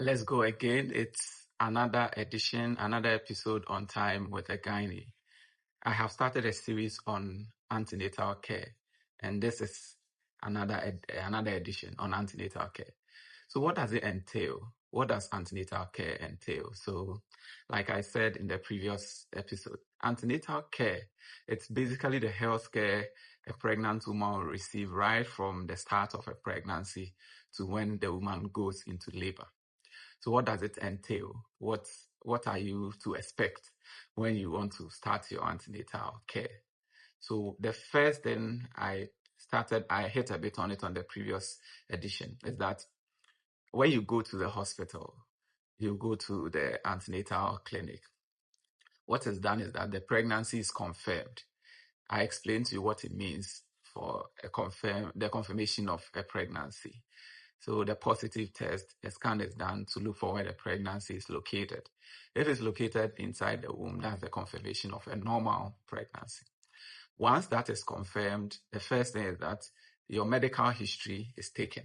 Let's go again. It's another edition, another episode on Time with a Gynae. I have started a series on antenatal care, and this is another edition on antenatal care. So what does it entail? What does antenatal care entail? So, like I said in the previous episode, antenatal care, it's basically the health care a pregnant woman will receive right from the start of a pregnancy to when the woman goes into labor. So what does it entail? What are you to expect when you want to start your antenatal care? So the first thing I hit a bit on it on the previous edition, is that when you go to the hospital, you go to the antenatal clinic. What is done is that the pregnancy is confirmed. I explained to you what it means for the confirmation of a pregnancy. So the positive test, a scan is done to look for where the pregnancy is located. If it's located inside the womb, that's the confirmation of a normal pregnancy. Once that is confirmed, the first thing is that your medical history is taken.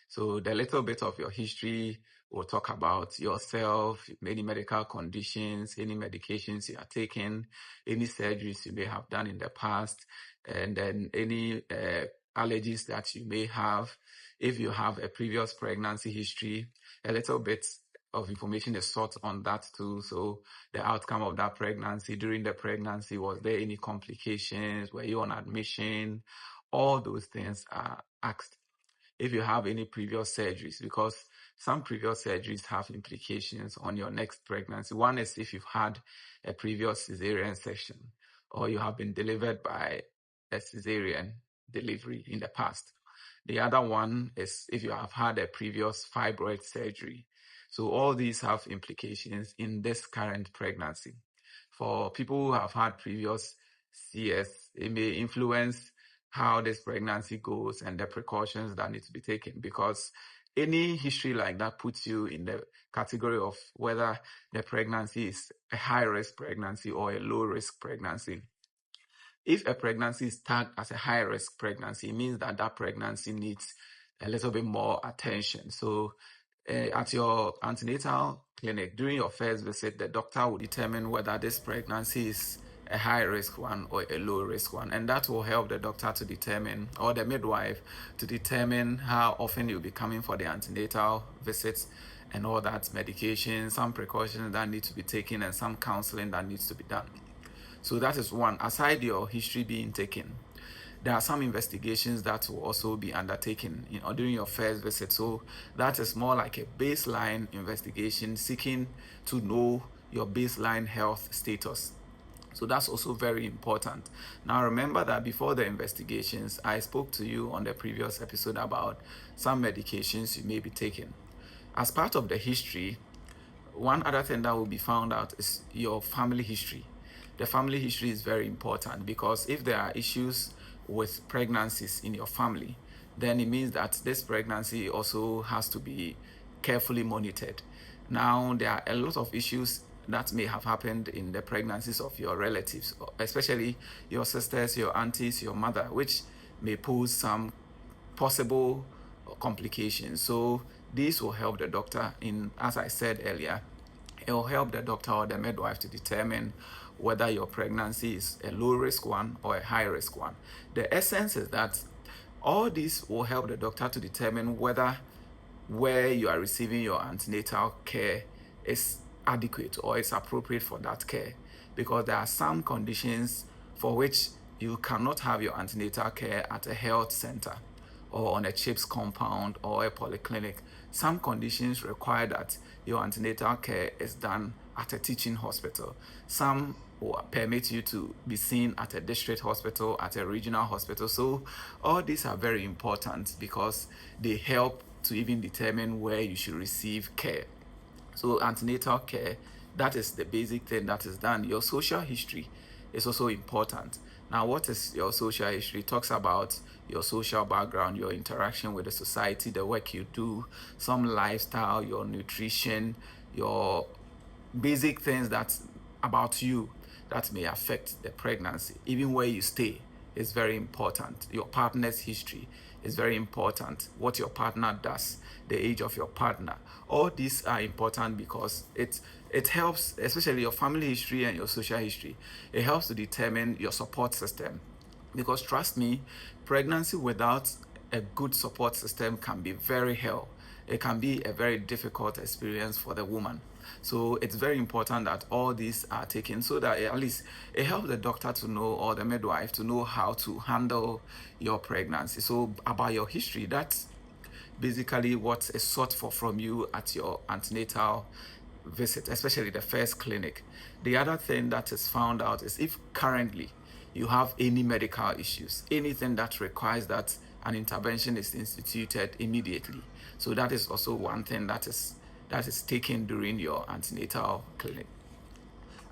So the little bit of your history will talk about yourself, any medical conditions, any medications you are taking, any surgeries you may have done in the past, and then any allergies that you may have. If you have a previous pregnancy history, a little bit of information is sought on that too. So the outcome of that pregnancy, during the pregnancy, was there any complications? Were you on admission? All those things are asked. If you have any previous surgeries, because some previous surgeries have implications on your next pregnancy. One is if you've had a previous cesarean section, or you have been delivered by a cesarean delivery in the past. The other one is if you have had a previous fibroid surgery. So all these have implications in this current pregnancy. For people who have had previous CS, it may influence how this pregnancy goes and the precautions that need to be taken, because any history like that puts you in the category of whether the pregnancy is a high-risk pregnancy or a low-risk pregnancy. If a pregnancy is tagged as a high-risk pregnancy, it means that that pregnancy needs a little bit more attention. So at your antenatal clinic, during your first visit, the doctor will determine whether this pregnancy is a high-risk one or a low-risk one. And that will help the doctor to determine, or the midwife, to determine how often you'll be coming for the antenatal visits and all that medication, some precautions that need to be taken, and some counseling that needs to be done. So that is one. Aside your history being taken, there are some investigations that will also be undertaken during your first visit. So that is more like a baseline investigation, seeking to know your baseline health status. So that's also very important. Now remember that before the investigations, I spoke to you on the previous episode about some medications you may be taking. As part of the history, one other thing that will be found out is your family history. The family history is very important, because if there are issues with pregnancies in your family, then it means that this pregnancy also has to be carefully monitored. Now, there are a lot of issues that may have happened in the pregnancies of your relatives, especially your sisters, your aunties, your mother, which may pose some possible complications. So this will help the doctor in, as I said earlier, it will help the doctor or the midwife to determine whether your pregnancy is a low-risk one or a high-risk one. The essence is that all this will help the doctor to determine whether where you are receiving your antenatal care is adequate or is appropriate for that care, because there are some conditions for which you cannot have your antenatal care at a health center or on a CHIPS compound or a polyclinic. Some conditions require that your antenatal care is done at a teaching hospital. Some will permit you to be seen at a district hospital, at a regional hospital. So all these are very important because they help to even determine where you should receive care. So antenatal care, that is the basic thing that is done. Your social history is also important. Now, what is your social history? It talks about your social background, your interaction with the society, the work you do, some lifestyle, your nutrition, your basic things that about you that may affect the pregnancy. Even where you stay is very important. Your partner's history is very important. What your partner does, the age of your partner. All these are important because it helps, especially your family history and your social history. It helps to determine your support system. Because trust me, pregnancy without a good support system can be very hell. It can be a very difficult experience for the woman. So it's very important that all these are taken so that at least it helps the doctor to know, or the midwife to know, how to handle your pregnancy. So about your history, that's basically what is sought for from you at your antenatal visit, especially the first clinic. The other thing that is found out is if currently you have any medical issues, anything that requires that an intervention is instituted immediately. So that is also one thing that is taken during your antenatal clinic.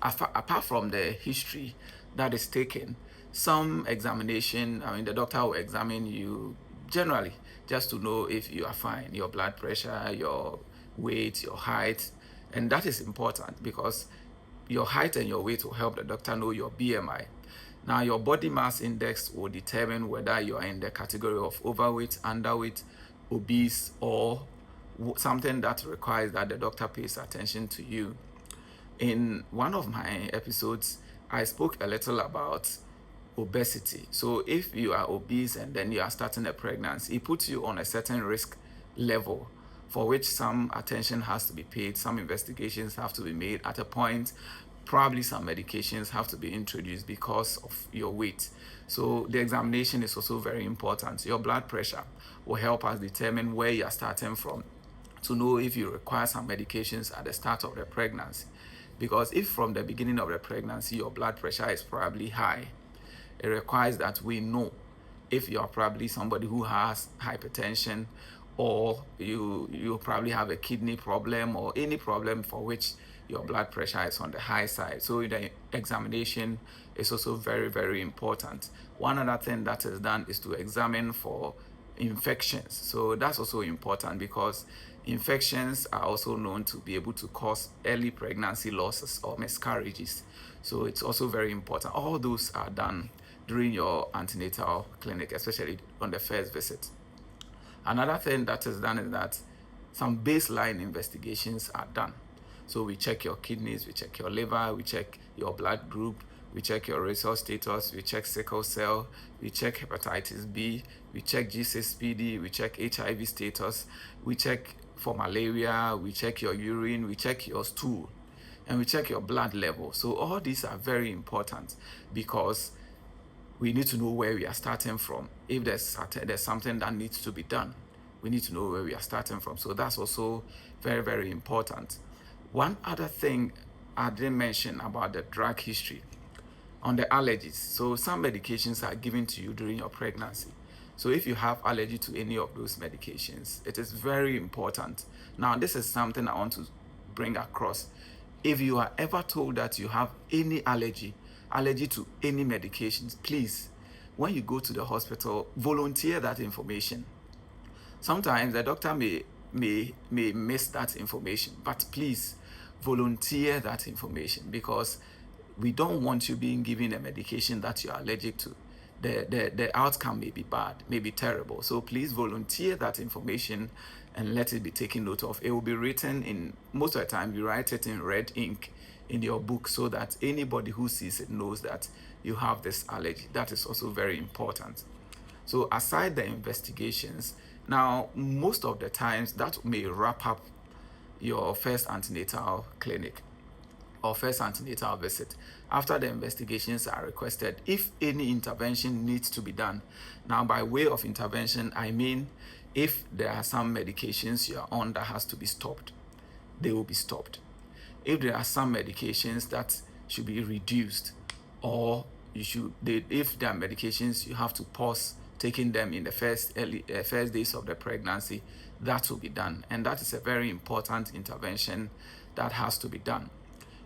Apart from the history that is taken, some examination, I mean, the doctor will examine you generally just to know if you are fine, your blood pressure, your weight, your height. And that is important because your height and your weight will help the doctor know your BMI. Now, your body mass index will determine whether you are in the category of overweight, underweight, obese, or something that requires that the doctor pays attention to you. In one of my episodes, I spoke a little about obesity. So if you are obese and then you are starting a pregnancy, it puts you on a certain risk level for which some attention has to be paid, some investigations have to be made. At a point, probably some medications have to be introduced because of your weight. So the examination is also very important. Your blood pressure will help us determine where you are starting from to know if you require some medications at the start of the pregnancy. Because if from the beginning of the pregnancy your blood pressure is probably high, it requires that we know if you are probably somebody who has hypertension, or you probably have a kidney problem or any problem for which your blood pressure is on the high side. So the examination is also very, very important. One other thing that is done is to examine for infections. So that's also important because infections are also known to be able to cause early pregnancy losses or miscarriages. So it's also very important. All those are done during your antenatal clinic, especially on the first visit. Another thing that is done is that some baseline investigations are done. So we check your kidneys, we check your liver, we check your blood group, we check your resource status, we check sickle cell, we check hepatitis B, we check G6PD, we check HIV status, we check for malaria, we check your urine, we check your stool, and we check your blood level. So all these are very important because we need to know where we are starting from. If there's something that needs to be done, we need to know where we are starting from. So that's also very, very important. One other thing I didn't mention about the drug history on the allergies. So some medications are given to you during your pregnancy. So if you have allergy to any of those medications, it is very important. Now, this is something I want to bring across. If you are ever told that you have any allergy to any medications, please, when you go to the hospital, volunteer that information. Sometimes the doctor may miss that information, but please volunteer that information because we don't want you being given a medication that you're allergic to. The outcome may be bad, may be terrible. So please volunteer that information and let it be taken note of. It will be written in, most of the time, you write it in red ink in your book so that anybody who sees it knows that you have this allergy. That is also very important. So aside the investigations, now most of the times that may wrap up your first antenatal clinic or first antenatal visit. After the investigations are requested, if any intervention needs to be done. Now, by way of intervention, I mean if there are some medications you are on that has to be stopped, they will be stopped. If there are some medications that should be reduced, or if there are medications you have to pause taking them in the first days of the pregnancy, that will be done. And that is a very important intervention that has to be done.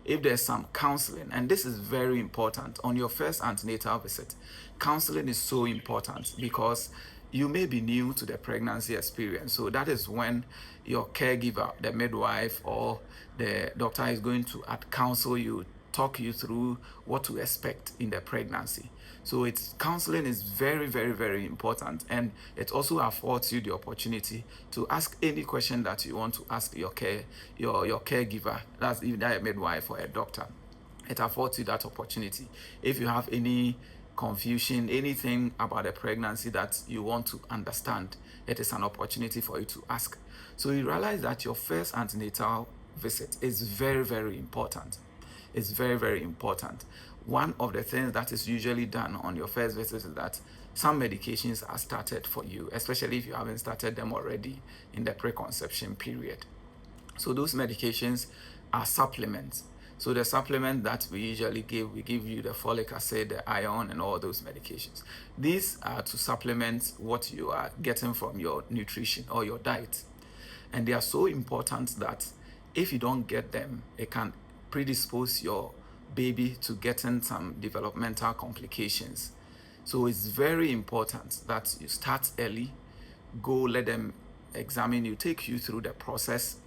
If there's some counseling, and this is very important on your first antenatal visit, counseling is so important because you may be new to the pregnancy experience. So that is when your caregiver, the midwife or the doctor is going to counsel you talk you through what to expect in the pregnancy. So it's counseling is very, very, very important, and it also affords you the opportunity to ask any question that you want to ask your caregiver. That's either a midwife or a doctor. It affords you that opportunity. If you have any confusion, anything about a pregnancy that you want to understand, it is an opportunity for you to ask. So you realize that your first antenatal visit is very, very important. It's very, very important. One of the things that is usually done on your first visit is that some medications are started for you, especially if you haven't started them already in the preconception period. So those medications are supplements. So the supplement that we usually give, we give you the folic acid, the iron, and all those medications. These are to supplement what you are getting from your nutrition or your diet. And they are so important that if you don't get them, it can predispose your baby to getting some developmental complications. So it's very important that you start early, go let them examine you, take you through the process.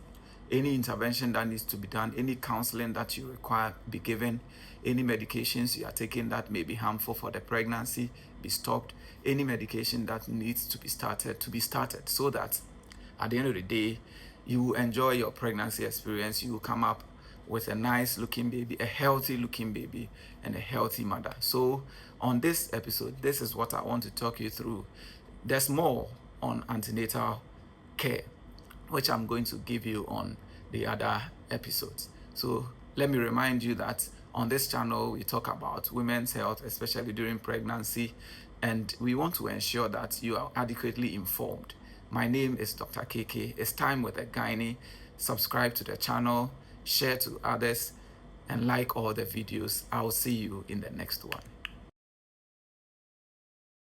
Any intervention that needs to be done, any counseling that you require be given, any medications you are taking that may be harmful for the pregnancy be stopped, any medication that needs to be started so that at the end of the day, you enjoy your pregnancy experience. You will come up with a nice looking baby, a healthy looking baby, and a healthy mother. So on this episode, this is what I want to talk you through. There's more on antenatal care, which I'm going to give you on the other episodes. So let me remind you that on this channel, we talk about women's health, especially during pregnancy, and we want to ensure that you are adequately informed. My name is Dr. KK. It's time with a gynae. Subscribe to the channel, share to others, and like all the videos. I'll see you in the next one.